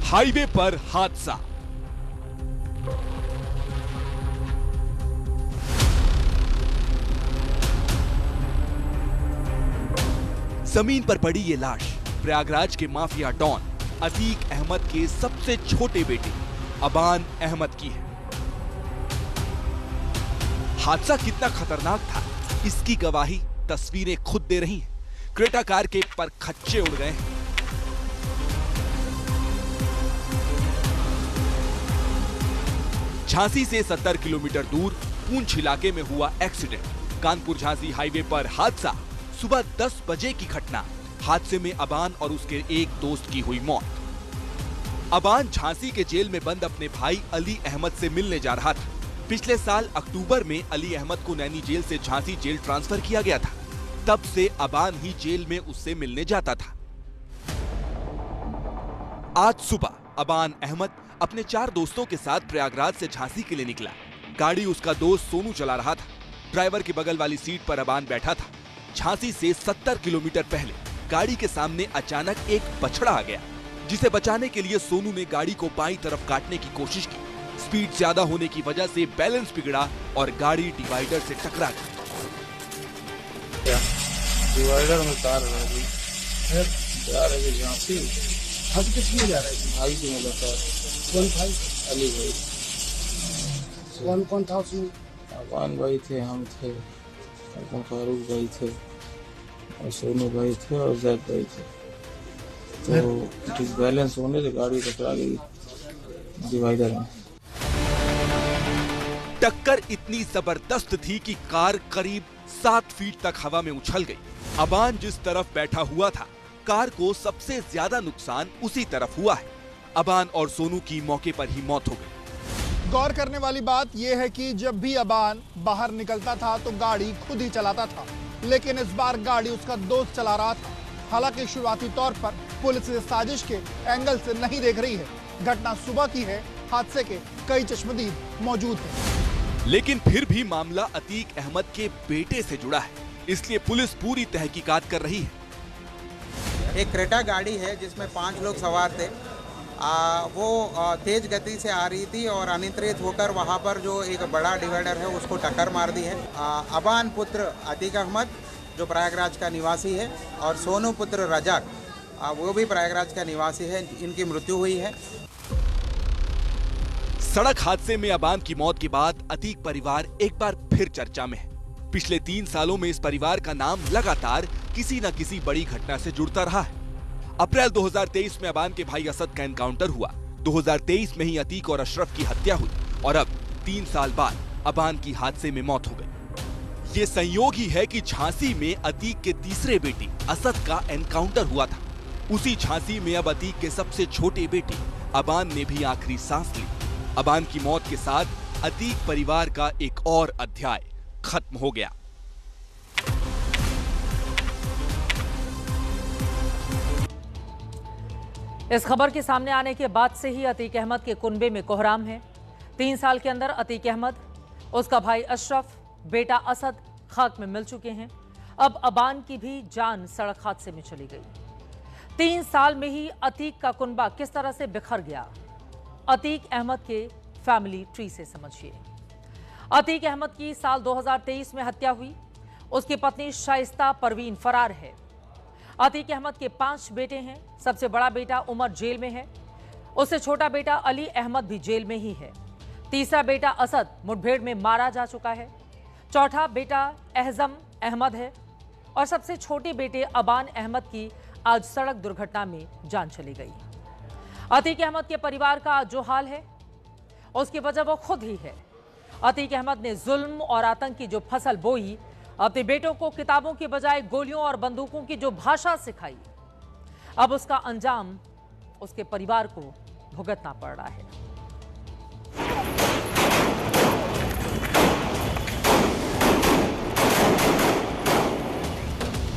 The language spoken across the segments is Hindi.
हाईवे पर हादसा। जमीन पर पड़ी ये लाश प्रयागराज के माफिया डॉन अतीक अहमद के सबसे छोटे बेटे अबान अहमद की है। हादसा कितना खतरनाक था, इसकी गवाही तस्वीरें खुद दे रही हैं। क्रेटा कार के पर खच्चे उड़ गए हैं। झांसी से 70 किलोमीटर दूर पूंछ इलाके में हुआ एक्सीडेंट। कानपुर झांसी हाईवे पर हादसा। सुबह 10 बजे की घटना। हादसे में अबान और उसके एक दोस्त की हुई मौत। अबान झांसी के जेल में बंद अपने भाई अली अहमद से मिलने जा रहा था। पिछले साल अक्टूबर में अली अहमद को नैनी जेल से झांसी जेल ट्रांसफर किया गया था। तब से अबान ही जेल में उससे मिलने जाता था। आज सुबह अबान अहमद अपने 4 दोस्तों के साथ प्रयागराज से झांसी के लिए निकला। गाड़ी उसका दोस्त सोनू चला रहा था। ड्राइवर की बगल वाली सीट पर अबान बैठा था। झांसी से 70 किलोमीटर पहले गाड़ी के सामने अचानक एक बछड़ा आ गया, जिसे बचाने के लिए सोनू ने गाड़ी को बाईं तरफ काटने की कोशिश की। स्पीड ज्यादा होने की वजह से बैलेंस बिगड़ा और गाड़ी डिवाइडर से टकरा गई। डिवाइडर में कार जा रहे थे झांसी। हम किसमें जा रहे थे? भाई की मुलाकात। कौन भाई? अली भाई। कौन कौन था उसमें? अबान भाई थे, हम थे, फारूक भाई थे और सोनू भाई थे और जैद भाई थे। तो डिसबैलेंस होने से गाड़ी टकरा गई डिवाइडर में। टक्कर इतनी जबरदस्त थी कि कार करीब 7 फीट तक हवा में उछल गई। अबान जिस तरफ बैठा हुआ था, कार को सबसे ज्यादा नुकसान उसी तरफ हुआ है। अबान और सोनू की मौके पर ही मौत हो गई। गौर करने वाली बात यह है कि जब भी अबान बाहर निकलता था तो गाड़ी खुद ही चलाता था, लेकिन इस बार गाड़ी उसका दोस्त चला रहा था। हालांकि शुरुआती तौर पर पुलिस इस साजिश के एंगल से नहीं देख रही है। घटना सुबह की है, हादसे के कई चश्मदीद मौजूद हैं। लेकिन फिर भी मामला अतीक अहमद के बेटे से जुड़ा है, इसलिए पुलिस पूरी तहकीकात कर रही है। एक क्रेटा गाड़ी है जिसमें 5 लोग सवार थे। वो तेज गति से आ रही थी और अनियंत्रित होकर वहां पर जो एक बड़ा डिवाइडर है उसको टक्कर मार दी है। अबान पुत्र अतीक अहमद जो प्रयागराज का निवासी है और सोनू पुत्र रजाक वो भी प्रयागराज का निवासी है, इनकी मृत्यु हुई है। सड़क हादसे में अबान की मौत के बाद अतीक परिवार एक बार फिर चर्चा में है। पिछले 3 सालों में इस परिवार का नाम लगातार किसी न किसी बड़ी घटना से जुड़ता रहा है। अप्रैल 2023 में अबान के भाई असद का एनकाउंटर हुआ। 2023 में ही अतीक और अशरफ की हत्या हुई और अब 3 साल बाद अबान की हादसे में मौत हो गई। ये संयोग ही है कि झांसी में अतीक के तीसरे बेटे असद का एनकाउंटर हुआ था। उसी झांसी में अब अतीक के सबसे छोटे बेटे अबान ने भी आखिरी सांस ली। अबान की मौत के साथ अतीक परिवार का एक और अध्याय खत्म हो गया। इस खबर के सामने आने के बाद से ही अतीक अहमद के कुनबे में कोहराम है। 3 साल के अंदर अतीक अहमद, उसका भाई अशरफ, बेटा असद खाक में मिल चुके हैं। अब अबान की भी जान सड़क हादसे में चली गई। 3 साल में ही अतीक का कुनबा किस तरह से बिखर गया, अतीक अहमद के फैमिली ट्री से समझिए। अतीक अहमद की साल 2023 में हत्या हुई। उसकी पत्नी शाइस्ता परवीन फरार है। अतीक अहमद के 5 बेटे हैं। सबसे बड़ा बेटा उमर जेल में है। उससे छोटा बेटा अली अहमद भी जेल में ही है। तीसरा बेटा असद मुठभेड़ में मारा जा चुका है। चौथा बेटा एहजम अहमद है और सबसे छोटे बेटे अबान अहमद की आज सड़क दुर्घटना में जान चली गई। अतीक अहमद के परिवार का जो हाल है उसकी वजह वो खुद ही है। अतीक अहमद ने जुल्म और आतंक की जो फसल बोई, अपने बेटों को किताबों के बजाय गोलियों और बंदूकों की जो भाषा सिखाई, अब उसका अंजाम उसके परिवार को भुगतना पड़ रहा है।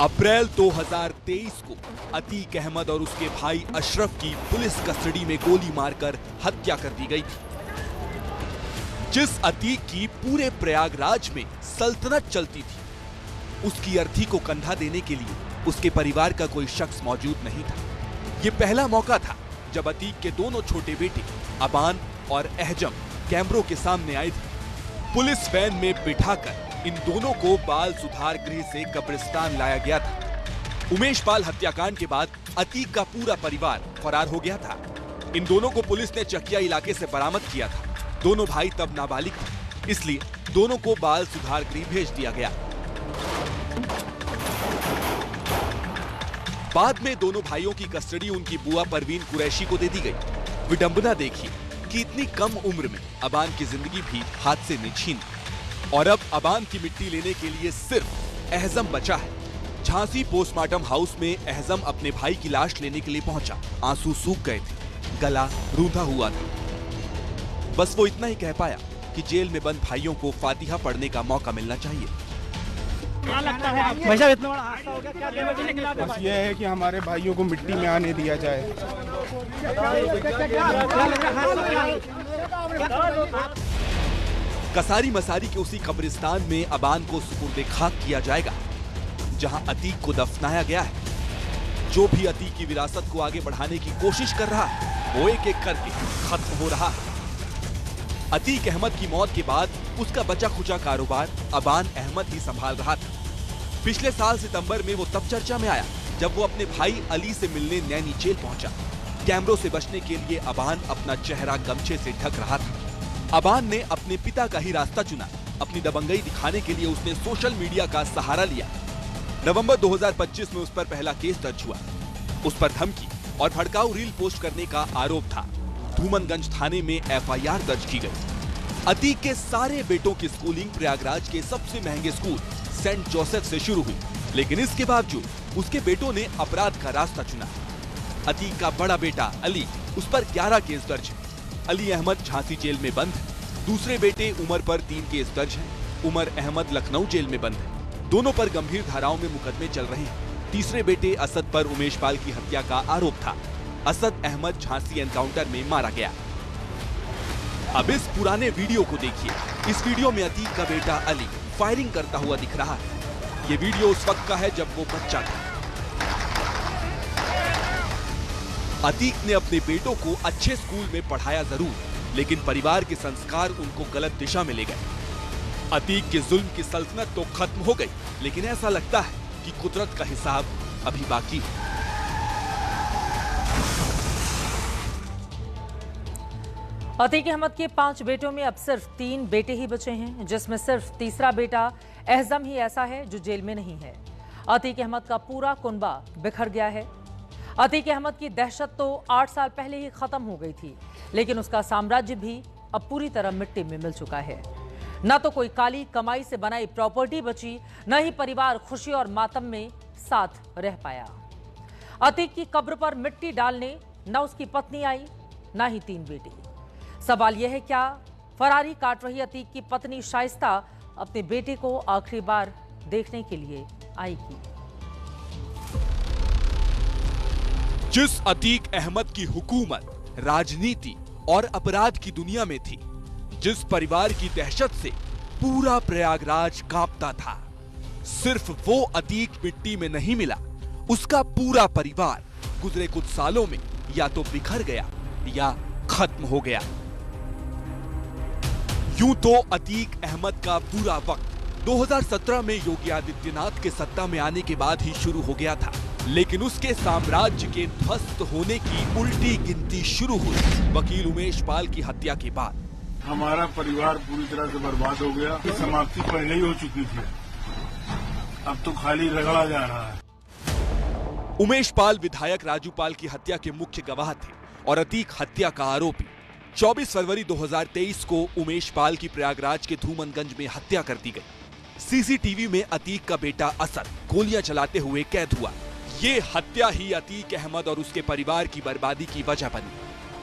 अप्रैल 2023 को अतीक अहमद और उसके भाई अशरफ की पुलिस कस्टडी में गोली मारकर हत्या कर दी गई थी। जिस अतीक की पूरे प्रयागराज में सल्तनत चलती थी, उसकी अर्थी को कंधा देने के लिए उसके परिवार का कोई शख्स मौजूद नहीं था। ये पहला मौका था जब अतीक के दोनों छोटे बेटे अबान और अहजम कैमरों के सामने आए थे। पुलिस वैन में बिठाकर इन दोनों को बाल सुधार गृह से कब्रिस्तान लाया गया था। उमेश पाल हत्याकांड के बाद अतीक का पूरा परिवार फरार हो गया था। इन दोनों को पुलिस ने चकिया इलाके से बरामद किया था। दोनों भाई तब नाबालिग थे, इसलिए दोनों को बाल सुधार गृह भेज दिया गया। बाद में दोनों भाइयों की कस्टडी उनकी बुआ परवीन कुरैशी को दे दी गई। विडंबना देखिए कि इतनी कम उम्र में अबान की जिंदगी भी हादसे ने छीन ली। और अब अबान की मिट्टी लेने के लिए सिर्फ अहजम बचा है। झांसी पोस्टमार्टम हाउस में अहजम अपने भाई की लाश लेने के लिए पहुंचा। आंसू सूख गए थे, गला रूंधा हुआ था। बस वो इतना ही कह पाया कि जेल में बंद भाइयों को फातिहा पढ़ने का मौका मिलना चाहिए। क्या लगता है भाई साहब, इतना बड़ा हादसा हो गया, क्या कहने के लिए? बस ये है कि हमारे भाइयों को मिट्टी में आने दिया जाए। कसारी मसारी के उसी कब्रिस्तान में अबान को सुपुर्दे खाक किया जाएगा जहां अतीक को दफनाया गया है। जो भी अतीक की विरासत को आगे बढ़ाने की कोशिश कर रहा है वो एक एक करके खत्म हो रहा है। अतीक अहमद की मौत के बाद उसका बचा खुचा कारोबार अबान अहमद ही संभाल रहा था। पिछले साल सितंबर में वो तब चर्चा में आया जब वो अपने भाई अली से मिलने नैनी जेल पहुंचा। कैमरों से बचने के लिए अबान अपना चेहरा गमछे से ढक रहा था। अबान ने अपने पिता का ही रास्ता चुना। अपनी दबंगई दिखाने के लिए उसने सोशल मीडिया का सहारा लिया। नवंबर 2025 में उस पर पहला केस दर्ज हुआ। उस पर धमकी और भड़काऊ रील पोस्ट करने का आरोप था। धूमनगंज थाने में एफआईआर दर्ज की गई। अतीक के सारे बेटों की स्कूलिंग प्रयागराज के सबसे महंगे स्कूल सेंट जोसेफ से शुरू हुई, लेकिन इसके बावजूद उसके बेटों ने अपराध का रास्ता चुना। अतीक का बड़ा बेटा अली, उस पर 11 केस दर्ज है। अली अहमद झांसी जेल में बंद है। दूसरे बेटे उमर पर 3 केस दर्ज हैं। उमर अहमद लखनऊ जेल में बंद है। दोनों पर गंभीर धाराओं में मुकदमे चल रहे हैं। तीसरे बेटे असद पर उमेश पाल की हत्या का आरोप था। असद अहमद झांसी एनकाउंटर में मारा गया। अब इस पुराने वीडियो को देखिए। इस वीडियो में अतीक का बेटा अली फायरिंग करता हुआ दिख रहा है। ये वीडियो उस वक्त का है जब वो बच्चा था। अतीक ने अपने बेटों को अच्छे स्कूल में पढ़ाया जरूर, लेकिन परिवार के संस्कार उनको गलत दिशा में ले गए। अतीक के जुल्म की सल्तनत तो खत्म हो गई, लेकिन ऐसा लगता है कि कुदरत का हिसाब अभी बाकी है। अतीक अहमद के 5 बेटों में अब सिर्फ 3 बेटे ही बचे हैं, जिसमें सिर्फ तीसरा बेटा अहजम ही ऐसा है जो जेल में नहीं है। अतीक अहमद का पूरा कुनबा बिखर गया है। अतीक अहमद की दहशत तो 8 साल पहले ही खत्म हो गई थी, लेकिन उसका साम्राज्य भी अब पूरी तरह मिट्टी में मिल चुका है। न तो कोई काली कमाई से बनाई प्रॉपर्टी बची, न ही परिवार खुशी और मातम में साथ रह पाया। अतीक की कब्र पर मिट्टी डालने न उसकी पत्नी आई, न ही 3 बेटे। सवाल यह है, क्या फरारी काट रही अतीक की पत्नी शाइस्ता अपने बेटे को आखिरी बार देखने के लिए आएगी? जिस अतीक अहमद की हुकूमत, राजनीति और अपराध की दुनिया में थी, जिस परिवार की दहशत से पूरा प्रयागराज कांपता था, सिर्फ वो अतीक मिट्टी में नहीं मिला। उसका पूरा परिवार गुजरे कुछ सालों में या तो बिखर गया या खत्म हो गया। यूं तो अतीक अहमद का बुरा वक्त 2017 में योगी आदित्यनाथ के सत्ता में आने के बाद ही शुरू हो गया था, लेकिन उसके साम्राज्य के ध्वस्त होने की उल्टी गिनती शुरू हुई वकील उमेश पाल की हत्या के बाद। हमारा परिवार पूरी तरह से बर्बाद हो गया। समाप्ति पहले ही हो चुकी थी, अब तो खाली रगड़ा जा रहा है। उमेश पाल विधायक राजू पाल की हत्या के मुख्य गवाह थे और अतीक हत्या का आरोपी। 24 फरवरी 2023 को उमेश पाल की प्रयागराज के धूमनगंज में हत्या कर दी गई। सीसीटीवी में अतीक का बेटा असद गोलियां चलाते हुए कैद हुआ। ये हत्या ही अतीक अहमद और उसके परिवार की बर्बादी की वजह बनी।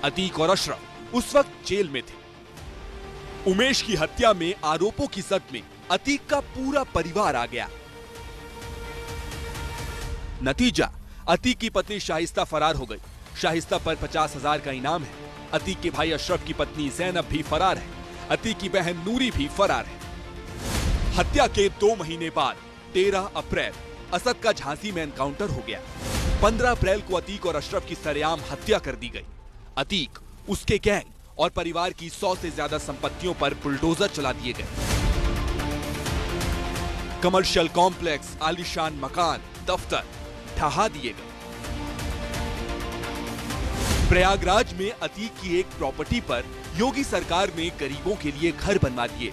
अतीक और अशरफ उस वक्त जेल में थे। उमेश की हत्या में आरोपों की जद में अतीक का पूरा परिवार आ गया। नतीजा, अतीक की पत्नी शाइस्ता फरार हो गई। शाइस्ता पर 50,000 का इनाम है। अतीक के भाई अशरफ की पत्नी ज़ैनब भी फरार है। अतीक की बहन नूरी भी फरार है। हत्या के 2 महीने बाद 13 अप्रैल असद का झांसी में एनकाउंटर हो गया। 15 अप्रैल को अतीक और अशरफ की सरेआम हत्या कर दी गई। अतीक, उसके गैंग और परिवार की 100 से ज्यादा संपत्तियों पर बुलडोजर चला दिए गए। कमर्शियल कॉम्प्लेक्स, आलीशान मकान, दफ्तर ढहा दिए गए। प्रयागराज में अतीक की एक प्रॉपर्टी पर योगी सरकार ने गरीबों के लिए घर बनवा दिए।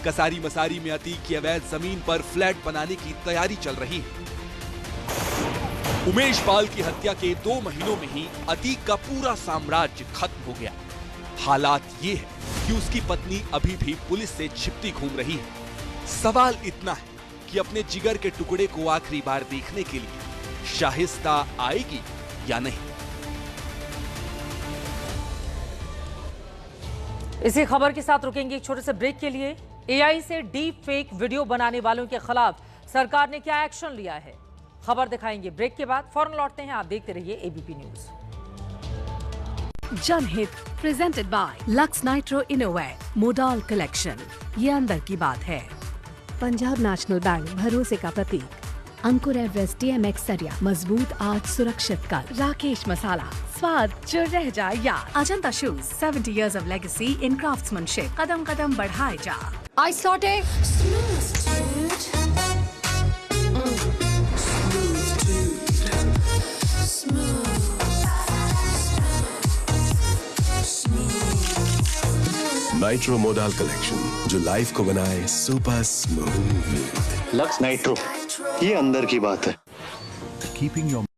कसारी मसारी में अतीक की अवैध जमीन पर फ्लैट बनाने की तैयारी चल रही है। उमेश पाल की हत्या के 2 महीनों में ही अतीक का पूरा साम्राज्य खत्म हो गया। हालात ये है कि उसकी पत्नी अभी भी पुलिस से छिपती घूम रही है। सवाल इतना है कि अपने जिगर के टुकड़े को आखिरी बार देखने के लिए शाहिस्ता आएगी या नहीं। इसी खबर के साथ रुकेंगे एक छोटे से ब्रेक के लिए। एआई से डीप फेक वीडियो बनाने वालों के खिलाफ सरकार ने क्या एक्शन लिया है, खबर दिखाएंगे ब्रेक के बाद। फौरन लौटते हैं, आप देखते रहिए एबीपी न्यूज। जनहित presented by lux nitro innovate modal collection. ये अंदर की बात है। पंजाब नेशनल बैंक, भरोसे का प्रतीक। अंकुर एवरेस्ट DMX सरिया, मजबूत आज सुरक्षित कल। राकेश मसाला, स्वाद जो रह जाए याद। Ajanta shoes, 70 years of legacy in craftsmanship। कदम कदम बढ़ाए जा। Ice Lotte nitro modal collection, जो लाइफ को बनाए सुपर स्मूथ। लक्स नाइट्रो, ये अंदर की बात है। Keeping your